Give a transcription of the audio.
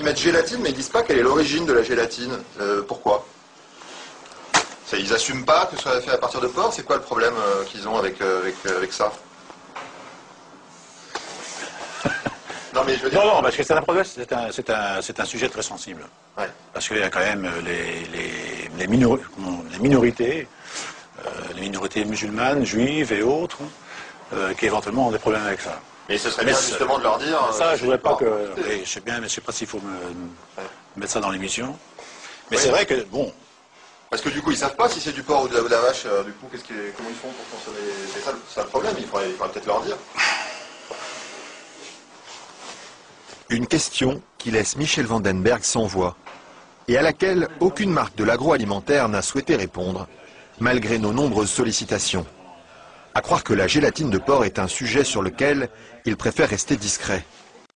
Ils mettent gélatine, mais ils disent pas quelle est l'origine de la gélatine. Pourquoi? Ils assument pas que ce soit fait à partir de porc. C'est quoi le problème qu'ils ont avec ça? Non, mais je veux dire... Non, parce que c'est un problème, c'est un sujet très sensible. Ouais. Parce qu'il y a quand même les minorités, les minorités musulmanes, juives et autres, qui éventuellement ont des problèmes avec ça. Mais ce serait bien justement de leur dire... Ça, je voudrais pas que... Oui, je sais bien, mais je sais pas s'il faut mettre ça dans l'émission. Mais oui, c'est vrai que, bon... Parce que du coup, ils savent pas si c'est du porc ou de la vache. Du coup, comment ils font pour consommer? C'est ça le problème, il faudrait peut-être leur dire. Une question qui laisse Michel Vandenberg sans voix et à laquelle aucune marque de l'agroalimentaire n'a souhaité répondre, malgré nos nombreuses sollicitations. À croire que la gélatine de porc est un sujet sur lequel il préfère rester discret.